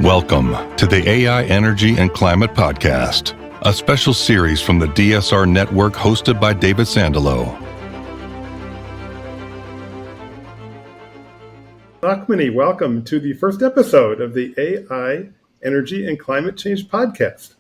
Welcome to the AI Energy and Climate Podcast, a special series from the DSR Network hosted by David Sandalow. Nachmany, welcome to the first episode of the AI Energy and Climate Change Podcast.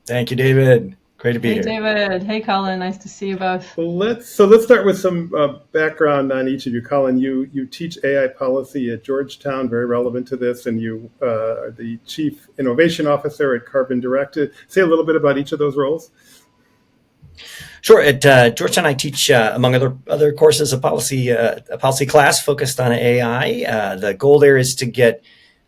Thank you, David. Great to be here. Hey, David. Hey, Colin. Nice to see you both. Well, let's start with some background on each of you. Colin, you teach AI policy at Georgetown, very relevant to this, and you are the Chief Innovation Officer at Carbon Direct. Say a little bit about each of those roles. Sure. At Georgetown, I teach, among other courses, a policy class focused on AI. The goal there is to get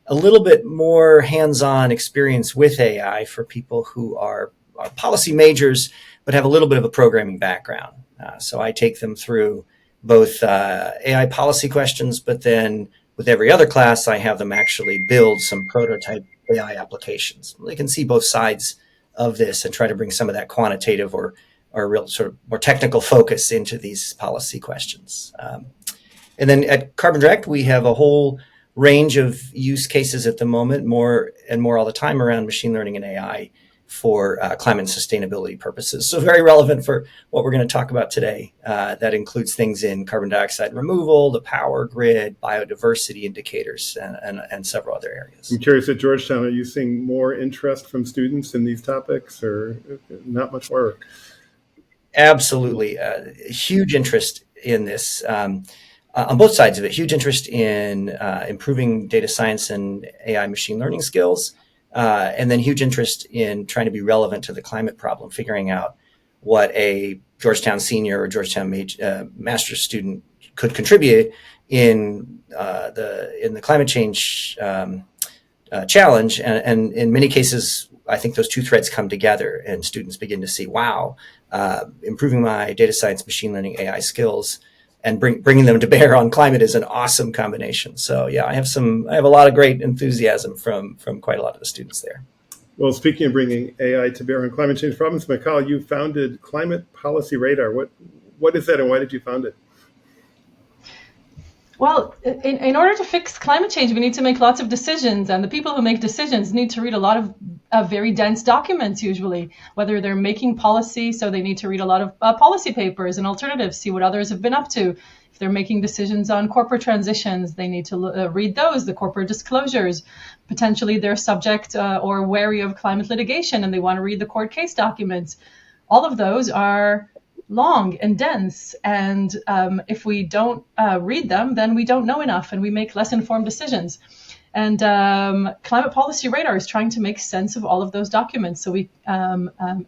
a little bit more hands-on experience with AI for people who are policy majors, but have a little bit of a programming background. So I take them through both AI policy questions, but then with every other class, I have them actually build some prototype AI applications. They can see both sides of this and try to bring some of that quantitative or real sort of more technical focus into these policy questions. And then at Carbon Direct, we have a whole range of use cases at the moment, more and more all the time around machine learning and AI for climate and sustainability purposes. So very relevant for what we're going to talk about today. That includes things in carbon dioxide removal, the power grid, biodiversity indicators, and several other areas. I'm curious, at Georgetown, are you seeing more interest from students in these topics or not much work? Absolutely. Huge interest in this. On both sides of it, huge interest in improving data science and AI machine learning skills. And then huge interest in trying to be relevant to the climate problem, figuring out what a Georgetown senior or Georgetown master's student could contribute in the climate change challenge. And in many cases, I think those two threads come together and students begin to see, wow, improving my data science, machine learning, AI skills and bringing them to bear on climate is an awesome combination. So yeah, I have a lot of great enthusiasm from quite a lot of the students there. Well, speaking of bringing AI to bear on climate change problems, Michal, you founded Climate Policy Radar. What is that and why did you found it? Well, in order to fix climate change, we need to make lots of decisions, and the people who make decisions need to read a lot of very dense documents, usually, whether they're making policy, so they need to read a lot of policy papers and alternatives, see what others have been up to. If they're making decisions on corporate transitions, they need to read those, the corporate disclosures. Potentially they're subject or wary of climate litigation, and they want to read the court case documents. All of those are long and dense, and if we don't read them, then we don't know enough and we make less informed decisions. And Climate Policy Radar is trying to make sense of all of those documents, so we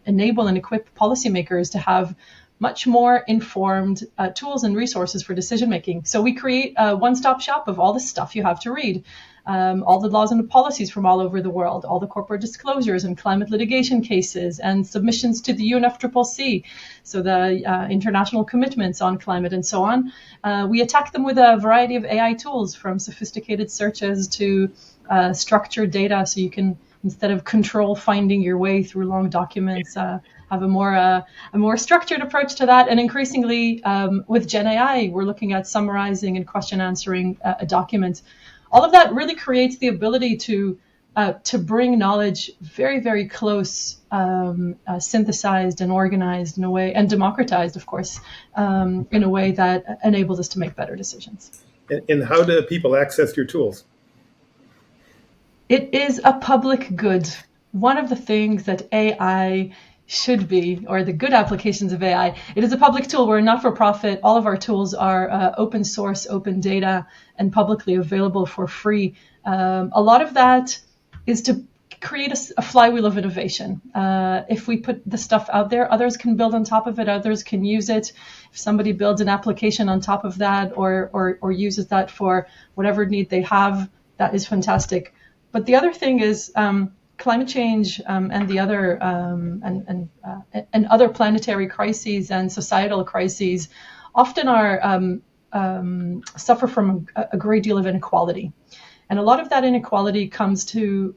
enable and equip policymakers to have much more informed tools and resources for decision making. So we create a one-stop shop of all the stuff you have to read. All the laws and the policies from all over the world, all the corporate disclosures and climate litigation cases and submissions to the UNFCCC, so the international commitments on climate and so on. We attack them with a variety of AI tools, from sophisticated searches to structured data, so you can, instead of control finding your way through long documents, have a more structured approach to that. And increasingly with Gen AI, we're looking at summarizing and question answering a document. All of that really creates the ability to bring knowledge very, very close, synthesized and organized in a way, and democratized, of course, in a way that enables us to make better decisions. And how do people access your tools? It is a public good. One of the things that AI should be, or the good applications of AI, it is a public tool. We're not for profit. All of our tools are open source, open data, and publicly available for free. A lot of that is to create a flywheel of innovation. If we put the stuff out there, others can build on top of it, others can use it. If somebody builds an application on top of that or uses that for whatever need they have, that is fantastic. But the other thing is climate change and the other and other planetary crises and societal crises often are suffer from a great deal of inequality, and a lot of that inequality comes to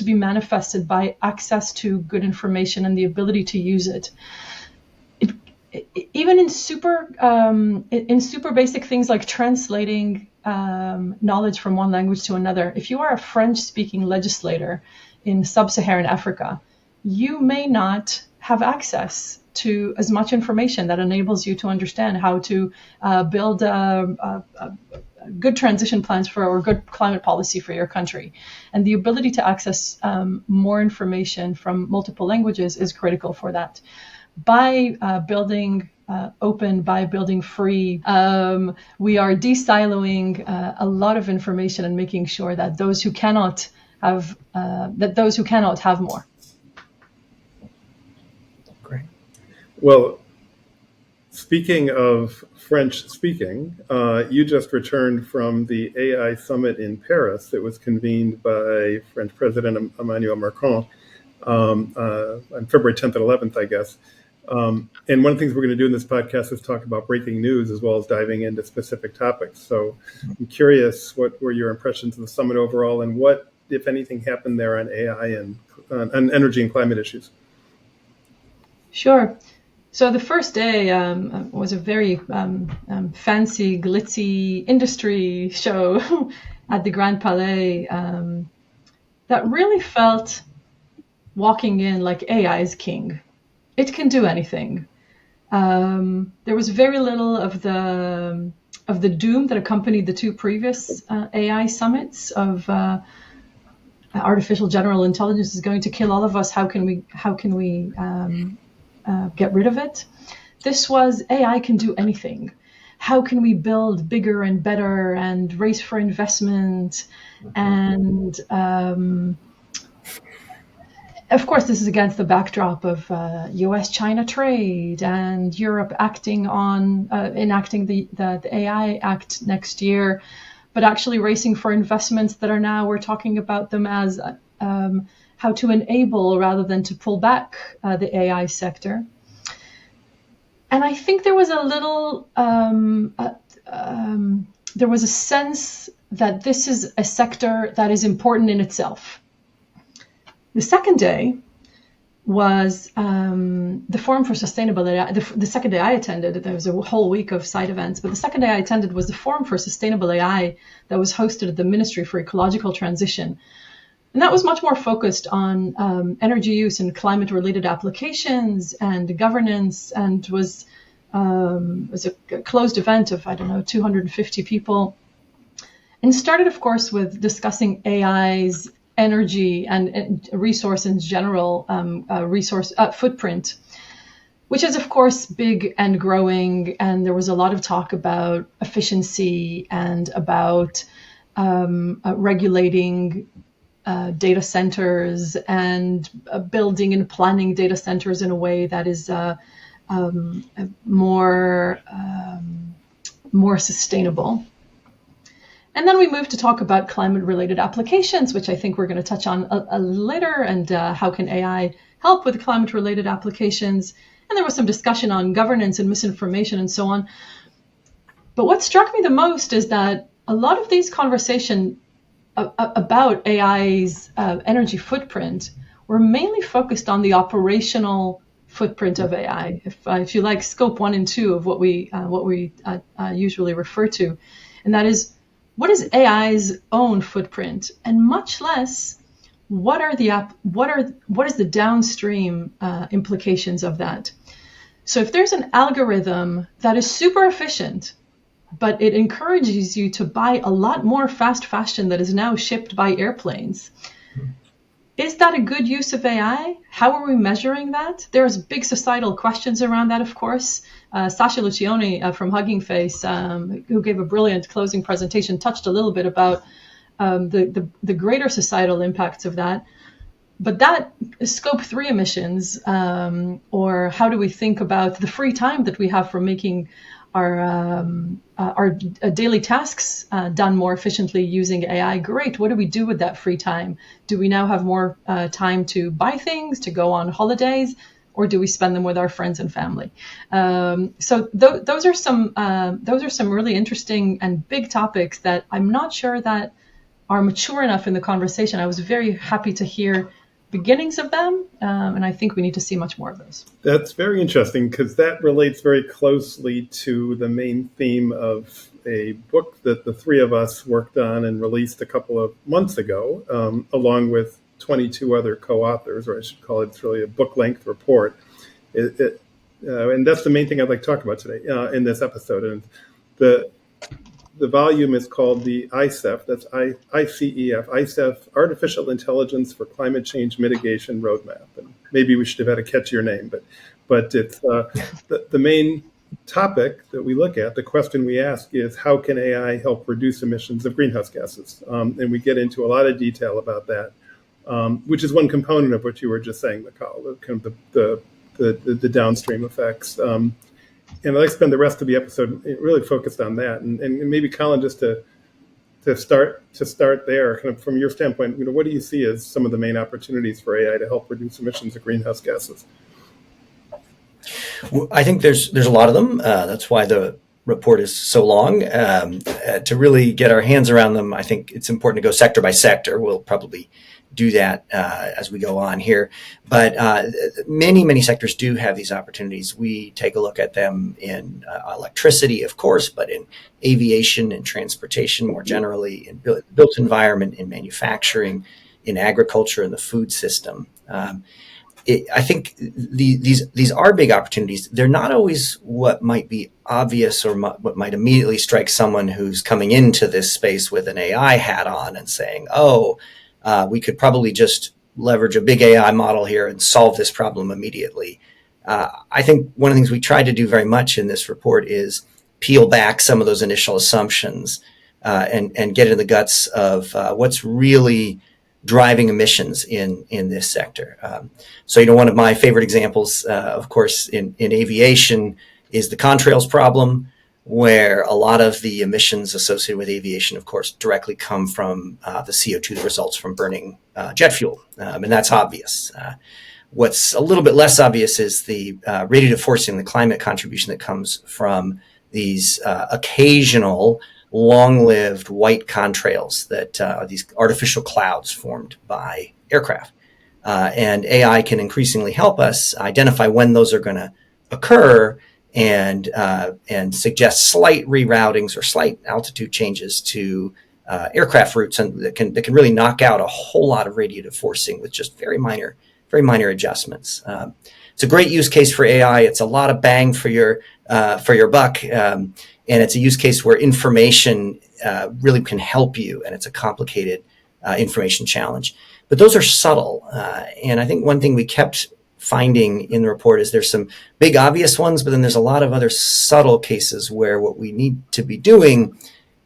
be manifested by access to good information and the ability to use it. even in super basic things like translating knowledge from one language to another. If you are a French-speaking legislator in sub-Saharan Africa, you may not have access to as much information that enables you to understand how to build good transition plans for or good climate policy for your country. And the ability to access more information from multiple languages is critical for that. By building open, by building free, we are de-siloing a lot of information and making sure that those who cannot have more. Great. Well, speaking of French speaking, you just returned from the AI summit in Paris that was convened by French President Emmanuel Macron on February 10th and 11th, I guess. And one of the things we're going to do in this podcast is talk about breaking news as well as diving into specific topics. So I'm curious, what were your impressions of the summit overall, and what, if anything, happened there on AI and on energy and climate issues? Sure. So the first day was a very fancy, glitzy industry show at the Grand Palais that really felt walking in like AI is king. It can do anything. There was very little of the doom that accompanied the two previous AI summits of artificial general intelligence is going to kill all of us. How can we get rid of it? This was AI can do anything. How can we build bigger and better and race for investment? And of course, this is against the backdrop of U.S.-China trade and Europe enacting the AI Act next year, but actually racing for investments that are now, we're talking about them as how to enable rather than to pull back the AI sector. And I think there was a little, there was a sense that this is a sector that is important in itself. The second day was the Forum for Sustainable AI. The second day I attended, there was a whole week of side events, but the second day I attended was the Forum for Sustainable AI that was hosted at the Ministry for Ecological Transition. And that was much more focused on energy use and climate-related applications and governance, and was a closed event of, 250 people. And started, of course, with discussing AI's energy and resource in general, resource footprint, which is, of course, big and growing. And there was a lot of talk about efficiency and about regulating data centers and building and planning data centers in a way that is more sustainable. And then we moved to talk about climate-related applications, which I think we're going to touch on later, and how can AI help with climate-related applications. And there was some discussion on governance and misinformation and so on. But what struck me the most is that a lot of these conversations about AI's energy footprint were mainly focused on the operational footprint of AI, if you like, scope 1 and 2 of what we usually refer to, and that is, what is AI's own footprint, and much less what is the downstream implications of that. So if there's an algorithm that is super efficient, but it encourages you to buy a lot more fast fashion that is now shipped by airplanes, is that a good use of AI? How are we measuring that? There's big societal questions around that, of course. Sasha Lucioni from Hugging Face, who gave a brilliant closing presentation, touched a little bit about the greater societal impacts of that. But that scope 3 emissions, or how do we think about the free time that we have for making our daily tasks done more efficiently using AI? Great. What do we do with that free time? Do we now have more time to buy things, to go on holidays, or do we spend them with our friends and family? So those are some really interesting and big topics that I'm not sure that are mature enough in the conversation. I was very happy to hear beginnings of them, and I think we need to see much more of those. That's very interesting because that relates very closely to the main theme of a book that the three of us worked on and released a couple of months ago, along with 22 other co-authors, or I should call it, it's really a book-length report. And that's the main thing I'd like to talk about today in this episode. And the volume is called the ICEF, that's ICEF, ICEF, Artificial Intelligence for Climate Change Mitigation Roadmap. And maybe we should have had a catchier name, but it's the main topic that we look at, the question we ask is, how can AI help reduce emissions of greenhouse gases? And we get into a lot of detail about that, which is one component of what you were just saying, Michal, kind of the downstream effects. And I'd like to spend the rest of the episode really focused on that. And maybe, Colin, just to start there, kind of from your standpoint, what do you see as some of the main opportunities for AI to help reduce emissions of greenhouse gases? Well, I think there's a lot of them. That's why the report is so long. To really get our hands around them, I think it's important to go sector by sector. We'll probably do that as we go on here. But many sectors do have these opportunities. We take a look at them in electricity, of course, but in aviation and transportation more generally, in built environment, in manufacturing, in agriculture, in the food system. I think these are big opportunities. They're not always what might be obvious or what might immediately strike someone who's coming into this space with an AI hat on and saying, we could probably just leverage a big AI model here and solve this problem immediately. I think one of the things we try to do very much in this report is peel back some of those initial assumptions and get in the guts of what's really driving emissions in this sector. So, one of my favorite examples, of course, in aviation is the contrails problem, where a lot of the emissions associated with aviation, of course, directly come from the CO2 that results from burning jet fuel. And that's obvious. What's a little bit less obvious is the radiative forcing, the climate contribution that comes from these occasional long-lived white contrails that are these artificial clouds formed by aircraft. And AI can increasingly help us identify when those are going to occur and suggest slight reroutings or slight altitude changes to aircraft routes, and that can really knock out a whole lot of radiative forcing with just very minor adjustments. It's a great use case for AI. It's a lot of bang for your buck, and it's a use case where information really can help you, and it's a complicated information challenge. But those are subtle, and I think one thing we kept finding in the report is there's some big obvious ones, but then there's a lot of other subtle cases where what we need to be doing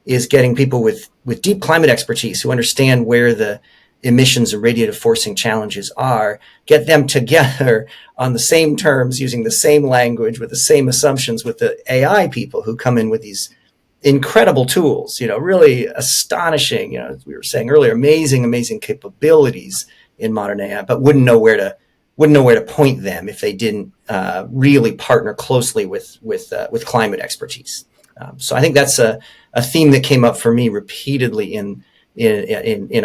is getting people with deep climate expertise who understand where the emissions and radiative forcing challenges are, get them together on the same terms, using the same language, with the same assumptions with the AI people who come in with these incredible tools, really astonishing, as we were saying earlier, amazing capabilities in modern AI, but wouldn't know where to point them if they didn't really partner closely with climate expertise. So I think that's a theme that came up for me repeatedly in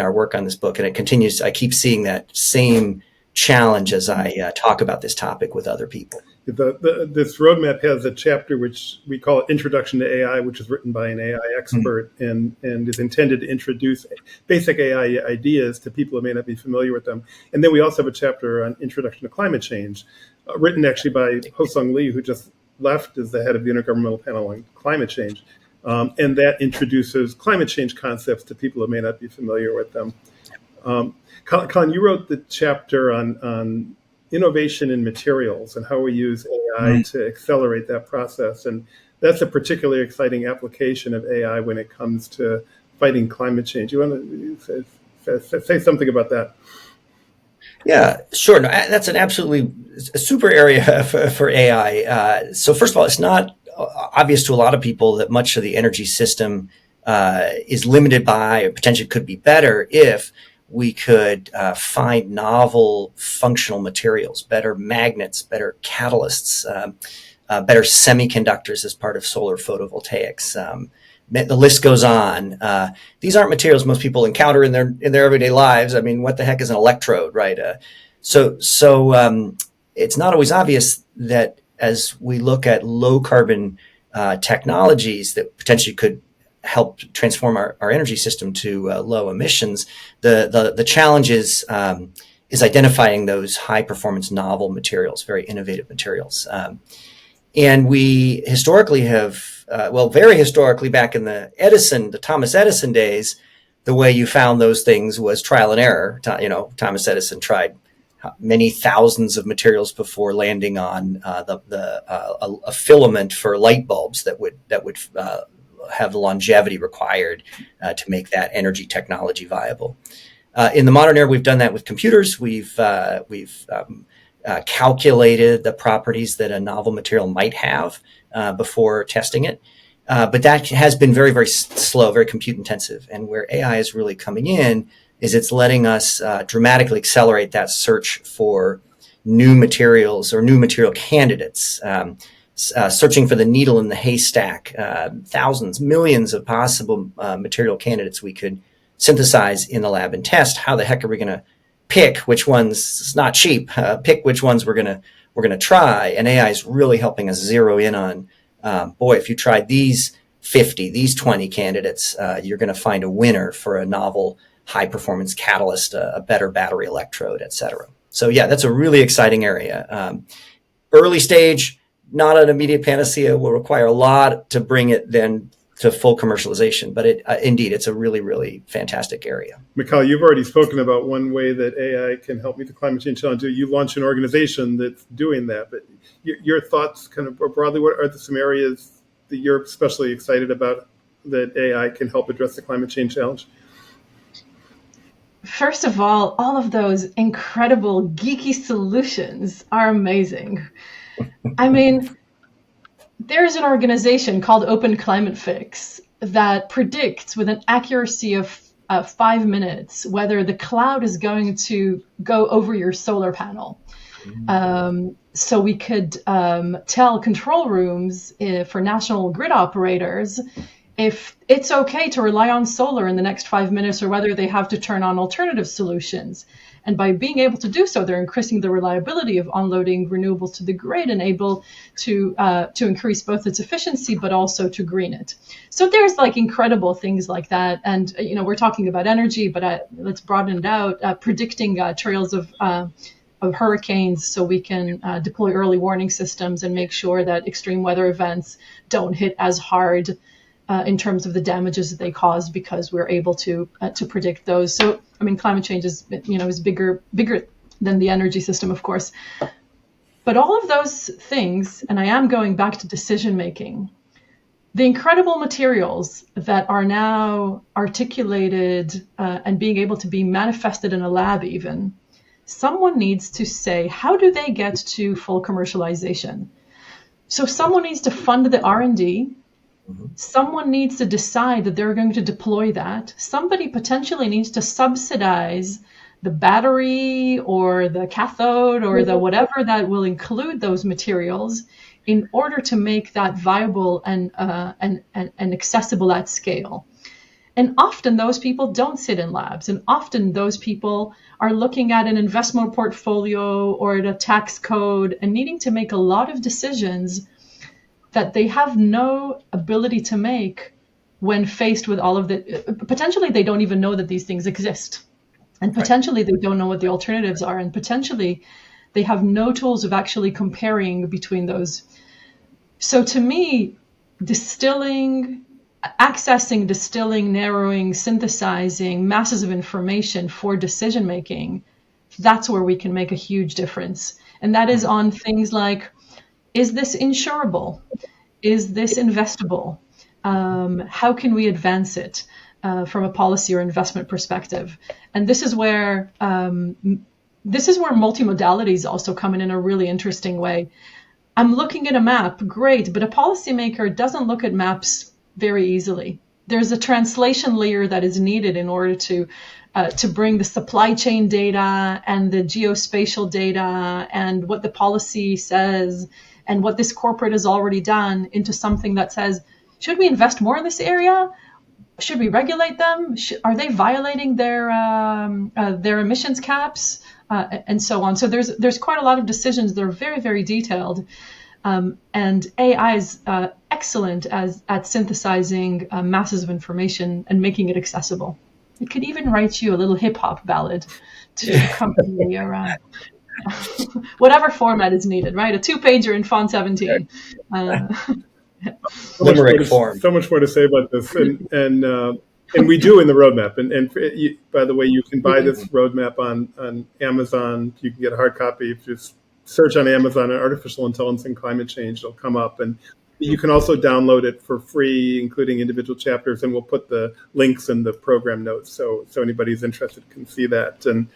our work on this book, and it continues. I keep seeing that same challenge as I talk about this topic with other people. This roadmap has a chapter which we call Introduction to AI, which is written by an AI expert and is intended to introduce basic AI ideas to people who may not be familiar with them. And then we also have a chapter on Introduction to Climate Change, written actually by Ho-Sung Lee, who just left as the head of the Intergovernmental Panel on Climate Change. And that introduces climate change concepts to people who may not be familiar with them. Colin, you wrote the chapter on innovation in materials and how we use AI to accelerate that process. And that's a particularly exciting application of AI when it comes to fighting climate change. You want to say something about that? Yeah, sure. No, that's an absolutely super area for AI. So first of all, it's not obvious to a lot of people that much of the energy system is limited by, or potentially could be better if we could find novel functional materials, better magnets, better catalysts, better semiconductors as part of solar photovoltaics, the list goes on. These aren't materials most people encounter in their everyday lives. I mean, what the heck is an electrode, right? So it's not always obvious that as we look at low carbon technologies that potentially could help transform our energy system to low emissions, the challenge is identifying those high performance novel materials, very innovative materials. And we historically have, very historically back in the Thomas Edison days, the way you found those things was trial and error. Thomas Edison tried many thousands of materials before landing on a filament for light bulbs that would have the longevity required to make that energy technology viable. In the modern era, we've done that with computers. We've calculated the properties that a novel material might have before testing it. But that has been very, very slow, very compute intensive. And where AI is really coming in is it's letting us dramatically accelerate that search for new materials or new material candidates, searching for the needle in the haystack, thousands, millions of possible material candidates we could synthesize in the lab and test. How the heck are we going to pick which ones? It's not cheap. Pick which ones we're gonna try. And AI is really helping us zero in on. If you tried these 50, these 20 candidates, you're going to find a winner for a novel high performance catalyst, a better battery electrode, et cetera. So yeah, that's a really exciting area. Early stage, not an immediate panacea, will require a lot to bring it then to full commercialization. But indeed, it's a really, really fantastic area. Michal, you've already spoken about one way that AI can help meet the climate change challenge. You launched an organization that's doing that. But your thoughts kind of broadly, what are some areas that you're especially excited about that AI can help address the climate change challenge? First of all of those incredible geeky solutions are amazing. I mean, there's an organization called Open Climate Fix that predicts with an accuracy of 5 minutes whether the cloud is going to go over your solar panel. So we could tell control rooms for national grid operators if it's okay to rely on solar in the next 5 minutes or whether they have to turn on alternative solutions. And by being able to do so, they're increasing the reliability of unloading renewables to the grid and able to increase both its efficiency, but also to green it. So there's like incredible things like that. And, we're talking about energy, but let's broaden it out, predicting trails of hurricanes so we can deploy early warning systems and make sure that extreme weather events don't hit as hard in terms of the damages that they cause because we're able to predict those. So, climate change is bigger than the energy system, of course. But all of those things, and I am going back to decision making, the incredible materials that are now articulated and being able to be manifested in a lab even, someone needs to say, how do they get to full commercialization? So someone needs to fund the R&D. Someone needs to decide that they're going to deploy that. Somebody potentially needs to subsidize the battery or the cathode or the whatever that will include those materials in order to make that viable and accessible at scale. And often those people don't sit in labs, and often those people are looking at an investment portfolio or at a tax code and needing to make a lot of decisions that they have no ability to make when faced with all of the, potentially they don't even know that these things exist. And potentially they don't know what the alternatives are. And potentially they have no tools of actually comparing between those. So to me, accessing, distilling, narrowing, synthesizing masses of information for decision making, that's where we can make a huge difference. And that is on things like, is this insurable? Is this investable? How can we advance it from a policy or investment perspective? And this is where multimodalities also come in a really interesting way. I'm looking at a map, great, but a policymaker doesn't look at maps very easily. There's a translation layer that is needed in order to bring the supply chain data and the geospatial data and what the policy says and what this corporate has already done into something that says, should we invest more in this area? Should we regulate them? Are they violating their emissions caps, and so on? So there's quite a lot of decisions that are very, very detailed, and AI is excellent at synthesizing masses of information and making it accessible. It could even write you a little hip hop ballad to accompany your whatever format is needed, right? A 2-pager in font 17. Limerick form. So much more to say about this, and we do in the roadmap. And by the way, you can buy this roadmap on Amazon. You can get a hard copy if you just search on Amazon artificial intelligence and climate change. It'll come up, and you can also download it for free, including individual chapters. And we'll put the links in the program notes, so anybody who's interested can see that. And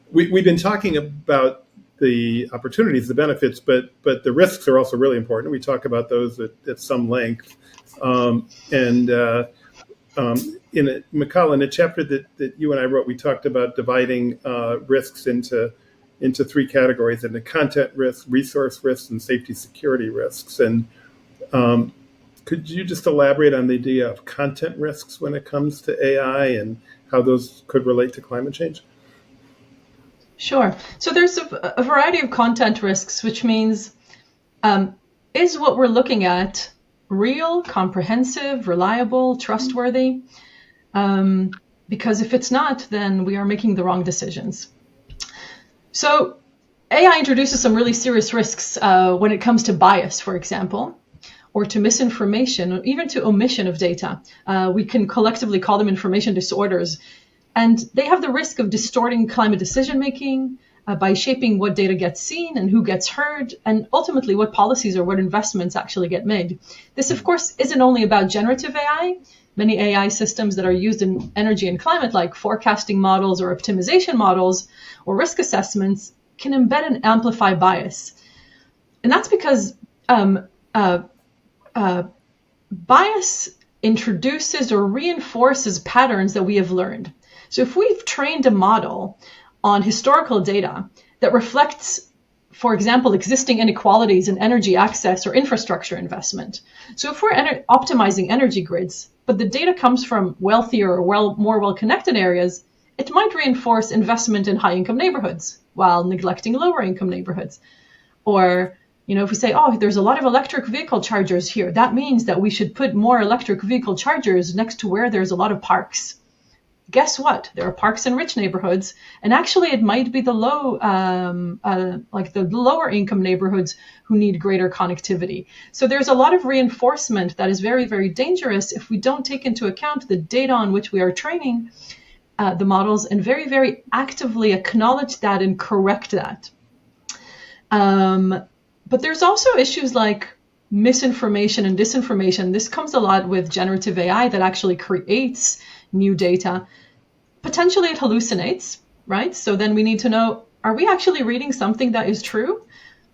we've been talking about the opportunities, the benefits, but the risks are also really important. We talk about those at some length. Michal, in a chapter that you and I wrote, we talked about dividing risks into 3 categories: into content risks, resource risks, and safety security risks. And could you just elaborate on the idea of content risks when it comes to AI and how those could relate to climate change? Sure. So there's a variety of content risks, which means is what we're looking at real, comprehensive, reliable, trustworthy? Because if it's not, then we are making the wrong decisions. So AI introduces some really serious risks when it comes to bias, for example, or to misinformation, or even to omission of data. We can collectively call them information disorders. And they have the risk of distorting climate decision-making by shaping what data gets seen and who gets heard, and ultimately what policies or what investments actually get made. This, of course, isn't only about generative AI. Many AI systems that are used in energy and climate, like forecasting models or optimization models or risk assessments, can embed and amplify bias. And that's because bias introduces or reinforces patterns that we have learned. So if we've trained a model on historical data that reflects, for example, existing inequalities in energy access or infrastructure investment. So if we're optimizing energy grids, but the data comes from wealthier or more well-connected areas, it might reinforce investment in high-income neighborhoods while neglecting lower-income neighborhoods. Or, if we say, there's a lot of electric vehicle chargers here, that means that we should put more electric vehicle chargers next to where there's a lot of parks. Guess what? There are parks in rich neighborhoods, and actually it might be the lower income neighborhoods who need greater connectivity. So there's a lot of reinforcement that is very, very dangerous if we don't take into account the data on which we are training the models and very, very actively acknowledge that and correct that. But there's also issues like misinformation and disinformation. This comes a lot with generative AI that actually creates new data. Potentially it hallucinates, right? So then we need to know, are we actually reading something that is true?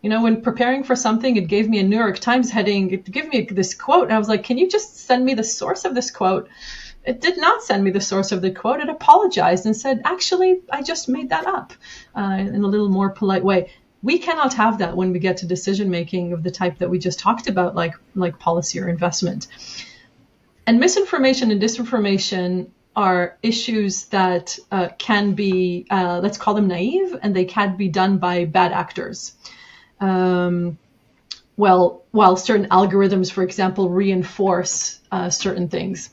When preparing for something, it gave me a New York Times heading, it gave me this quote, and I was like, can you just send me the source of this quote? It did not send me the source of the quote. It apologized and said, actually, I just made that up in a little more polite way. We cannot have that when we get to decision making of the type that we just talked about, like policy or investment. And misinformation and disinformation are issues that can be, let's call them naive, and they can be done by bad actors. While certain algorithms, for example, reinforce certain things.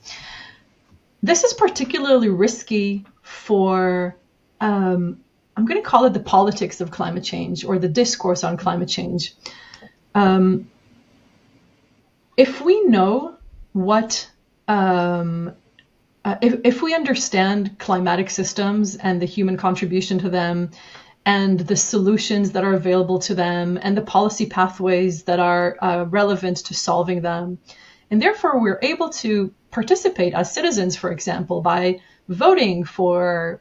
This is particularly risky for, I'm going to call it the politics of climate change or the discourse on climate change. If we know what if we understand climatic systems and the human contribution to them and the solutions that are available to them and the policy pathways that are relevant to solving them, and therefore we're able to participate as citizens, for example, by voting for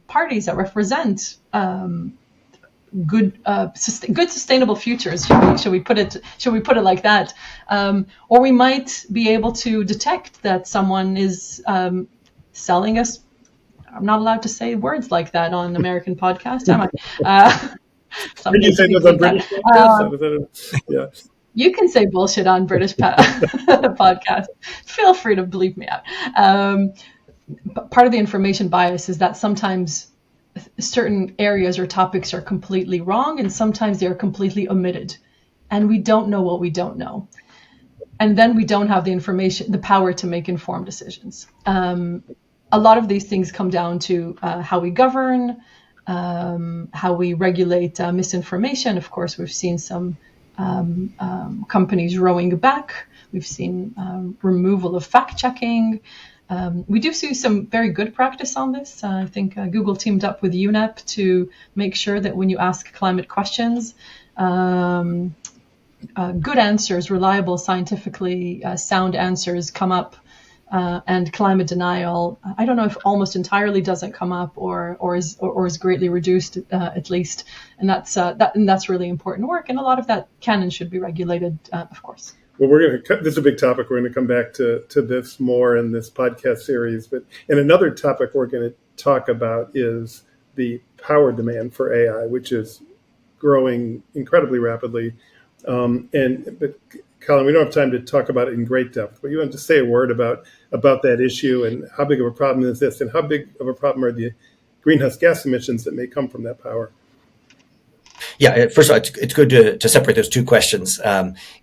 parties that represent good sustainable futures. Should we put it like that? Or we might be able to detect that someone is selling us. I'm not allowed to say words like that on an American podcast, am I? Did you say this on British podcast? Yeah. You can say bullshit on British podcast. Feel free to bleep me out. But part of the information bias is that sometimes certain areas or topics are completely wrong, and sometimes they're completely omitted. And we don't know what we don't know. And then we don't have the information, the power to make informed decisions. A lot of these things come down to how we govern, how we regulate misinformation. Of course, we've seen some companies rowing back. We've seen removal of fact-checking. We do see some very good practice on this. I think Google teamed up with UNEP to make sure that when you ask climate questions, good answers, reliable, scientifically sound answers come up, and climate denial, I don't know if almost entirely doesn't come up or is greatly reduced at least, and that's really important work, and a lot of that can and should be regulated, of course. Well, this is a big topic. We're going to come back to this more in this podcast series, and another topic we're going to talk about is the power demand for AI, which is growing incredibly rapidly. But Colin, we don't have time to talk about it in great depth, but you want to say a word about that issue and how big of a problem is this, and how big of a problem are the greenhouse gas emissions that may come from that power? Yeah, first of all, it's good to separate those two questions.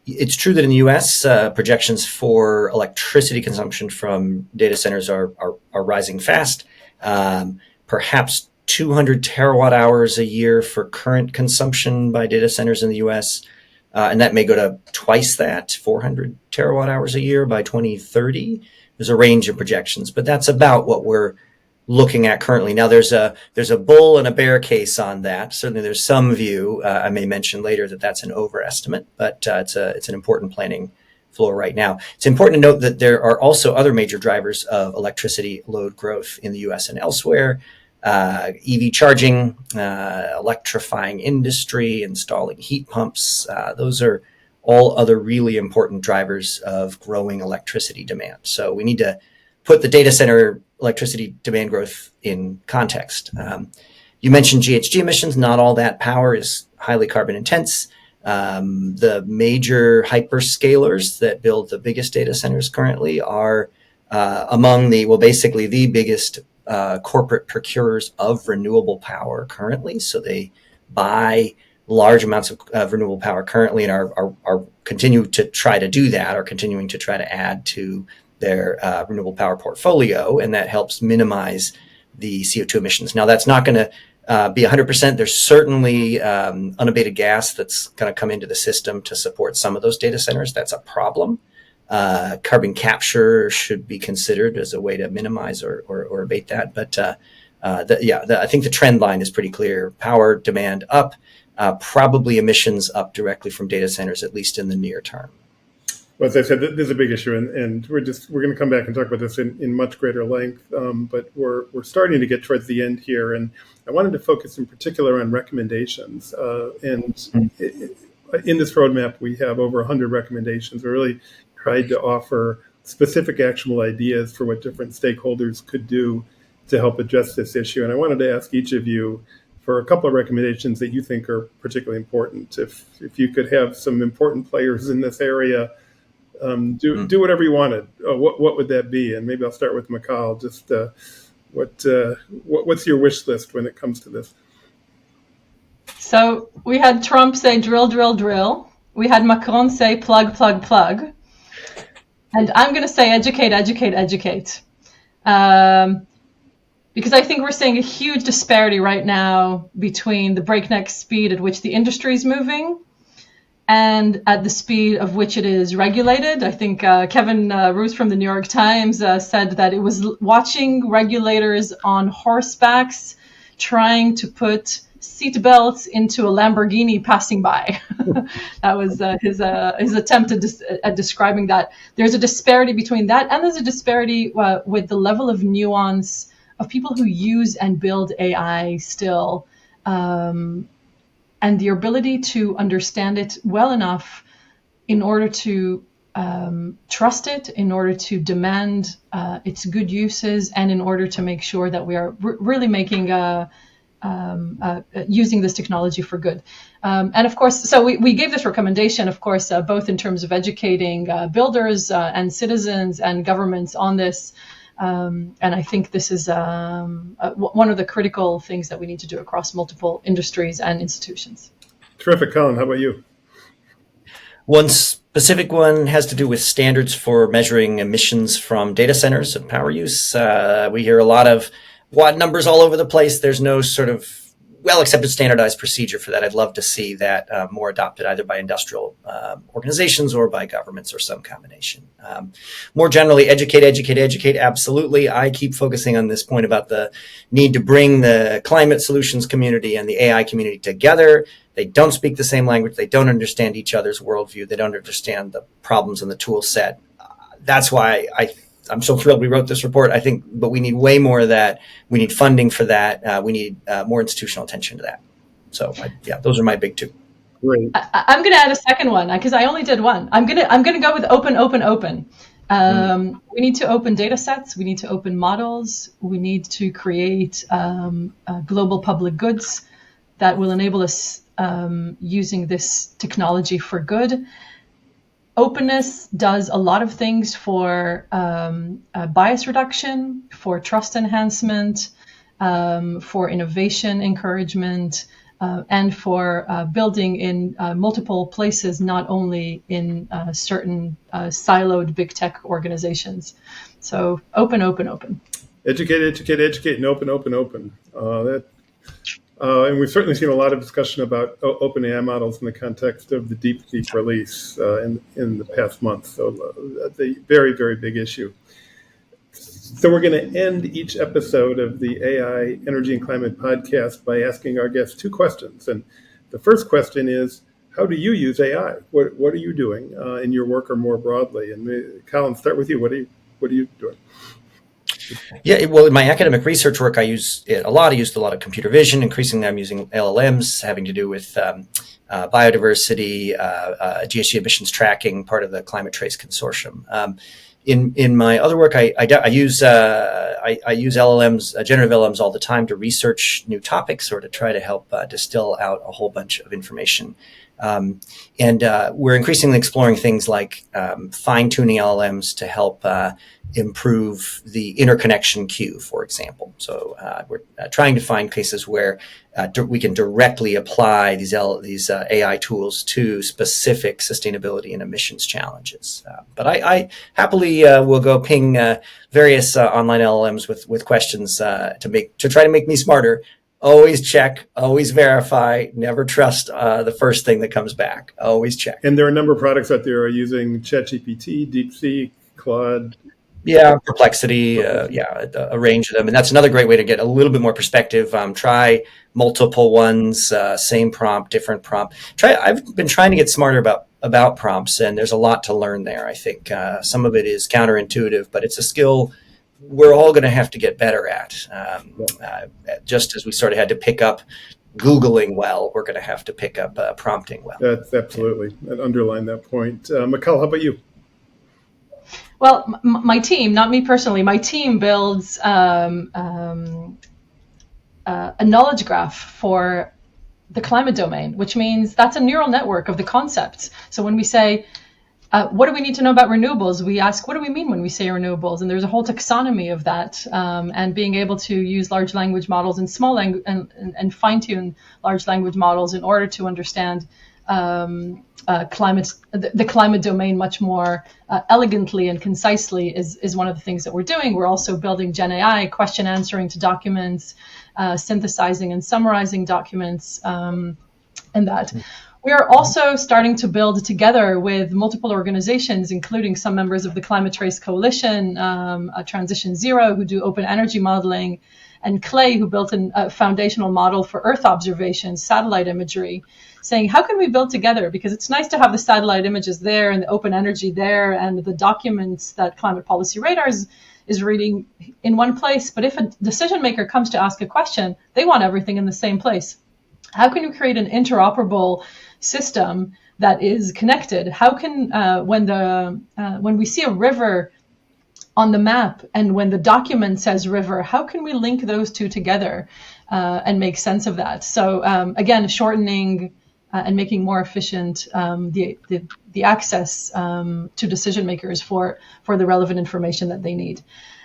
It's true that in the U.S., projections for electricity consumption from data centers are rising fast. Perhaps 200 terawatt hours a year for current consumption by data centers in the U.S., and that may go to twice that, 400 terawatt hours a year by 2030. There's a range of projections, but that's about what we're looking at currently. Now, there's a bull and a bear case on that. Certainly, there's some view. I may mention later that that's an overestimate, but it's an important planning floor right now. It's important to note that there are also other major drivers of electricity load growth in the U.S. and elsewhere. EV charging, electrifying industry, installing heat pumps. Those are all other really important drivers of growing electricity demand. So we need to put the data center electricity demand growth in context. You mentioned GHG emissions. Not all that power is highly carbon intense. The major hyperscalers that build the biggest data centers currently are among basically the biggest corporate procurers of renewable power currently. So they buy large amounts of renewable power currently and are continue to try to do that, or continuing to try to add to their renewable power portfolio, and that helps minimize the CO2 emissions. Now, that's not going to be 100%. There's certainly unabated gas that's going to come into the system to support some of those data centers. That's a problem. Carbon capture should be considered as a way to minimize or abate that. But I think the trend line is pretty clear. Power demand up, probably emissions up directly from data centers, at least in the near term. Well, as I said, this is a big issue, and we're going to come back and talk about this in much greater length. But we're starting to get towards the end here, and I wanted to focus in particular on recommendations. In this roadmap, we have over 100 recommendations. We really tried to offer specific actionable ideas for what different stakeholders could do to help address this issue. And I wanted to ask each of you for a couple of recommendations that you think are particularly important. If you could have some important players in this area do whatever you wanted, what would that be? And maybe I'll start with Michal. Just what's your wish list when it comes to this? So we had Trump say drill, drill, drill. We had Macron say plug, plug, plug. And I'm going to say educate, educate, educate. Because I think we're seeing a huge disparity right now between the breakneck speed at which the industry is moving and at the speed of which it is regulated. I think Kevin Roos from the New York Times said that it was watching regulators on horsebacks trying to put seatbelts into a Lamborghini passing by. That was his attempt at describing that. There's a disparity between that, and there's a disparity with the level of nuance of people who use and build AI still, and the ability to understand it well enough in order to trust it, in order to demand its good uses, and in order to make sure that we are really making using this technology for good. And of course, so we gave this recommendation, of course, both in terms of educating builders and citizens and governments on this. And I think this is one of the critical things that we need to do across multiple industries and institutions. Terrific. Colin, how about you? One specific one has to do with standards for measuring emissions from data centers and power use. We hear a lot of watt numbers all over the place. There's no sort of well-accepted standardized procedure for that. I'd love to see that more adopted either by industrial organizations or by governments or some combination. More generally, educate. Absolutely. I keep focusing on this point about the need to bring the climate solutions community and the AI community together. They don't speak the same language. They don't understand each other's worldview. They don't understand the problems in the tool set. That's why I'm so thrilled we wrote this report, I think, but we need way more of that. We need funding for that. We need more institutional attention to that. So, those are my big two. Great. I'm going to add a second one because I only did one. I'm going to go with open. We need to open data sets. We need to open models. We need to create global public goods that will enable us using this technology for good. Openness does a lot of things for bias reduction, for trust enhancement, for innovation encouragement, and for building in multiple places, not only in certain siloed big tech organizations. So open. Educate, and open. And we've certainly seen a lot of discussion about open AI models in the context of the DeepSeek release in the past month. So that's a very, very big issue. So we're going to end each episode of the AI Energy and Climate podcast by asking our guests two questions. And the first question is, how do you use AI? What are you doing in your work or more broadly? And Colin, start with you. What are you doing? Yeah, well, in my academic research work, I use it a lot. I used a lot of computer vision. Increasingly, I'm using LLMs having to do with biodiversity, GHG emissions tracking, part of the Climate Trace Consortium. In my other work, I use LLMs, generative LLMs, all the time to research new topics or to try to help distill out a whole bunch of information. And we're increasingly exploring things like fine-tuning LLMs to help improve the interconnection queue, for example. So we're trying to find cases where we can directly apply these AI tools to specific sustainability and emissions challenges. But I happily will go ping various online LLMs with questions to try to make me smarter. Always check, always verify, never trust the first thing that comes back. Always check. And there are a number of products out there using ChatGPT, DeepSeek, Claude. Yeah, Perplexity, a range of them. And that's another great way to get a little bit more perspective. Try multiple ones, same prompt, different prompt. I've been trying to get smarter about prompts, and there's a lot to learn there, I think. Some of it is counterintuitive, but it's a skill we're all going to have to get better at. Just as we sort of had to pick up Googling well, we're going to have to pick up prompting well. That's absolutely. I'd underline that point. Michal, how about you? Well, my team, not me personally, my team builds a knowledge graph for the climate domain, which means that's a neural network of the concepts. So when we say, what do we need to know about renewables? We ask, what do we mean when we say renewables? And there's a whole taxonomy of that, and being able to use large language models and small language and fine-tune large language models in order to understand the climate domain much more elegantly and concisely is one of the things that we're doing. We're also building Gen AI, question answering to documents, synthesizing and summarizing documents, and that. We are also starting to build together with multiple organizations, including some members of the Climate Trace Coalition, Transition Zero, who do open energy modeling, and Clay, who built a foundational model for Earth observations, satellite imagery, saying, how can we build together? Because it's nice to have the satellite images there and the open energy there and the documents that Climate Policy Radar is reading in one place. But if a decision maker comes to ask a question, they want everything in the same place. How can you create an interoperable system that is connected? How can when we see a river on the map and when the document says river, how can we link those two together and make sense of that. So again, shortening and making more efficient the access to decision makers for the relevant information that they need.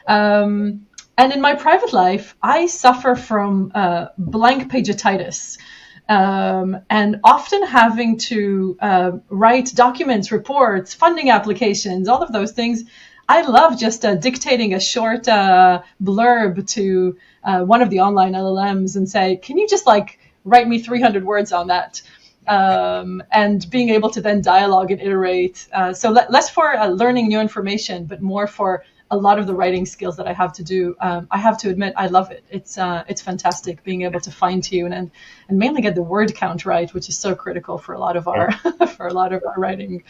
And in my private life, I suffer from blank pagetitis. And often having to write documents, reports, funding applications, all of those things. I love just dictating a short blurb to one of the online LLMs and say, can you just write me 300 words on that? And being able to then dialogue and iterate. So less for learning new information, but more for a lot of the writing skills that I have to do. I have to admit, I love it. It's fantastic being able to fine tune and mainly get the word count right, which is so critical for a lot of our writing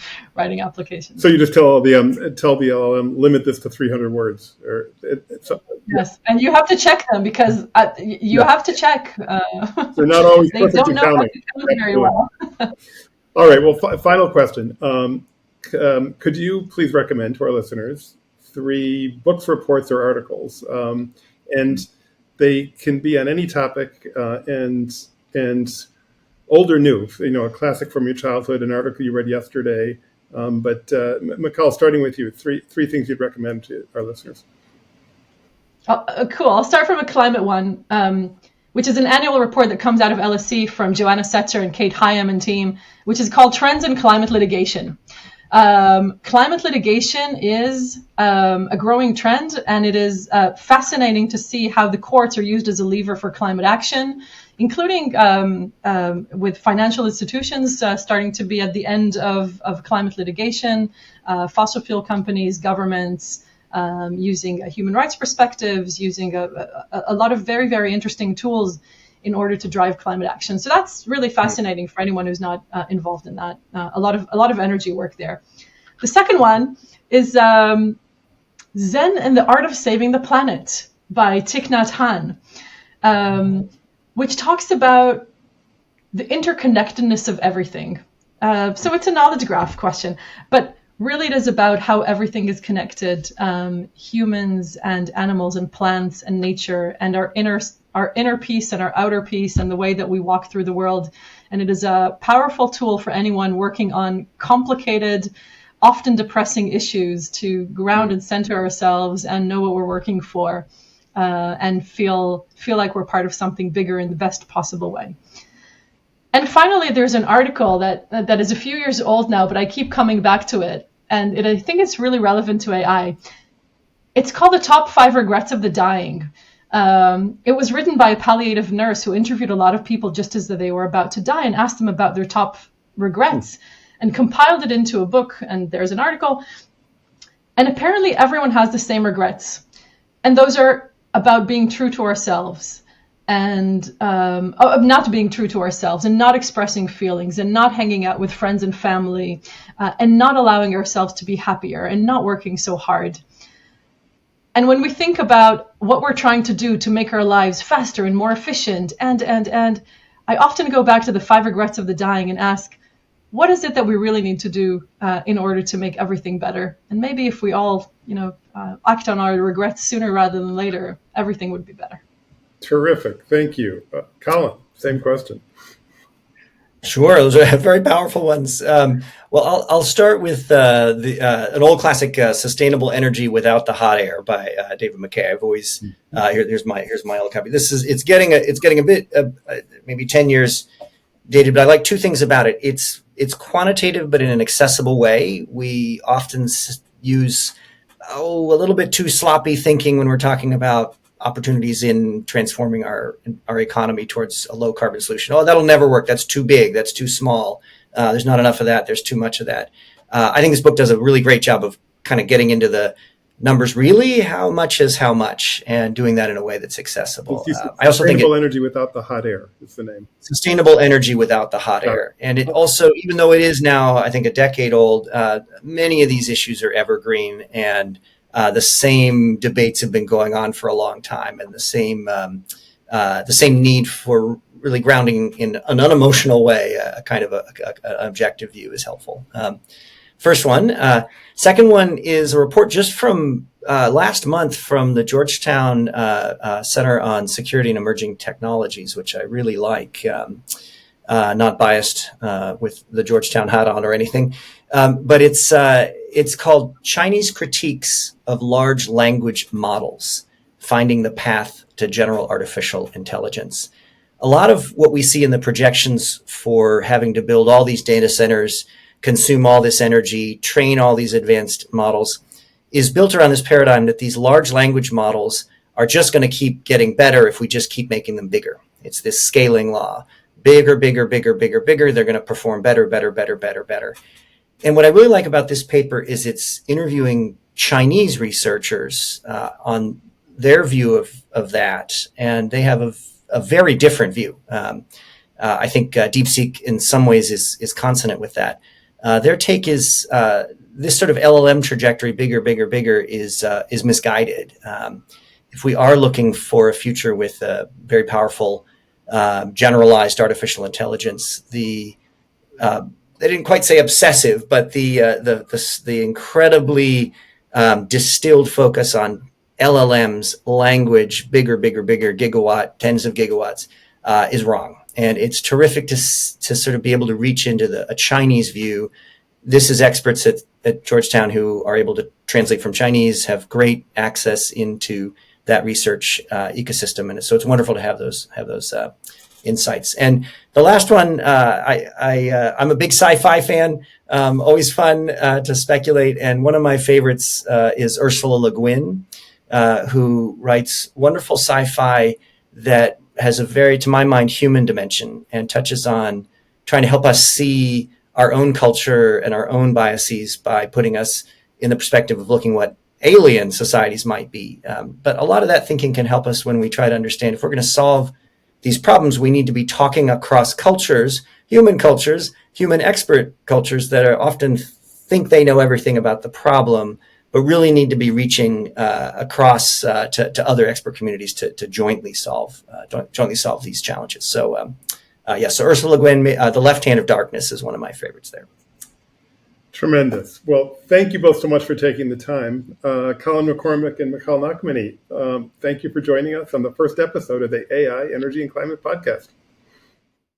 applications. So you just tell the LLM, limit this to 300 words, yes, and you have to check them because you have to check. They're not always they perfect don't know how to count very well. All right. Well, final question. Could you please recommend to our listeners 3 books, reports, or articles, and they can be on any topic, and old or new. A classic from your childhood, an article you read yesterday. But Michal, starting with you, three things you'd recommend to our listeners. Cool. I'll start from a climate one, which is an annual report that comes out of LSE from Joanna Setzer and Kate Hyam and team, which is called Trends in Climate Litigation. Climate litigation is a growing trend, and it is fascinating to see how the courts are used as a lever for climate action, including with financial institutions starting to be at the end of climate litigation, fossil fuel companies, governments, using human rights perspectives, using a lot of very, very interesting tools in order to drive climate action. So that's really fascinating for anyone who's not involved in that. A lot of energy work there. The second one is Zen and the Art of Saving the Planet by Thich Nhat Hanh, which talks about the interconnectedness of everything. So it's a knowledge graph question, but really it is about how everything is connected, humans and animals and plants and nature and our inner piece and our outer piece and the way that we walk through the world. And it is a powerful tool for anyone working on complicated, often depressing issues to ground and center ourselves and know what we're working for, and feel like we're part of something bigger in the best possible way. And finally, there's an article that is a few years old now, but I keep coming back to it. And I think it's really relevant to AI. It's called The Top 5 Regrets of the Dying. It was written by a palliative nurse who interviewed a lot of people just as they were about to die and asked them about their top regrets and compiled it into a book. And there's an article. And apparently everyone has the same regrets. And those are about being true to ourselves and not being true to ourselves and not expressing feelings and not hanging out with friends and family and not allowing ourselves to be happier and not working so hard. And when we think about what we're trying to do to make our lives faster and more efficient, and I often go back to the 5 regrets of the dying and ask, what is it that we really need to do in order to make everything better? And maybe if we all, act on our regrets sooner rather than later, everything would be better. Terrific. Thank you. Colin, same question. Sure, those are very powerful ones. Well, I'll start with an old classic, "Sustainable Energy Without the Hot Air" by David McKay. I've always here's my old copy. It's getting a bit maybe 10 years dated, but I like 2 things about it. It's quantitative, but in an accessible way. We often use a little bit too sloppy thinking when we're talking about opportunities in transforming our economy towards a low carbon solution. Oh, that'll never work. That's too big. That's too small. There's not enough of that. There's too much of that. I think this book does a really great job of kind of getting into the numbers. Really, how much is how much, and doing that in a way that's accessible. I also think Sustainable Energy Without the Hot Air is the name. Sustainable Energy Without the Hot Air. And it also, even though it is now, I think, a decade old, many of these issues are evergreen, and the same debates have been going on for a long time, and the same need for really grounding in an unemotional way, a kind of an objective view is helpful. First one. Second one is a report just from last month from the Georgetown Center on Security and Emerging Technologies, which I really like. Not biased with the Georgetown hat on or anything, but it's called Chinese Critiques of Large Language Models, Finding the Path to General Artificial Intelligence. A lot of what we see in the projections for having to build all these data centers, consume all this energy, train all these advanced models, is built around this paradigm that these large language models are just going to keep getting better if we just keep making them bigger. It's this scaling law. Bigger, bigger, bigger, bigger, bigger. They're going to perform better, better, better, better, better. And what I really like about this paper is it's interviewing Chinese researchers on their view of that. And they have a very different view. I think DeepSeek in some ways is consonant with that. Their take is this sort of LLM trajectory, bigger, bigger, bigger, is misguided. If we are looking for a future with a very powerful generalized artificial intelligence, they didn't quite say obsessive, but the incredibly distilled focus on LLMs, language, bigger, bigger, bigger, gigawatt, tens of gigawatts, is wrong. And it's terrific to sort of be able to reach into a Chinese view. This is experts at Georgetown who are able to translate from Chinese, have great access into that research ecosystem, and so it's wonderful to have those insights. And the last one, I'm a big sci-fi fan. Always fun to speculate. And one of my favorites is Ursula Le Guin, who writes wonderful sci-fi that has a very, to my mind, human dimension and touches on trying to help us see our own culture and our own biases by putting us in the perspective of looking what alien societies might be. But a lot of that thinking can help us when we try to understand if we're going to solve these problems, we need to be talking across cultures, human expert cultures that are often think they know everything about the problem, but really need to be reaching across to other expert communities to jointly solve these challenges. So, so Ursula Le Guin, The Left Hand of Darkness is one of my favorites there. Tremendous. Well, thank you both so much for taking the time. Colin McCormick and Michal Nachmany, thank you for joining us on the first episode of the AI, Energy, and Climate Podcast.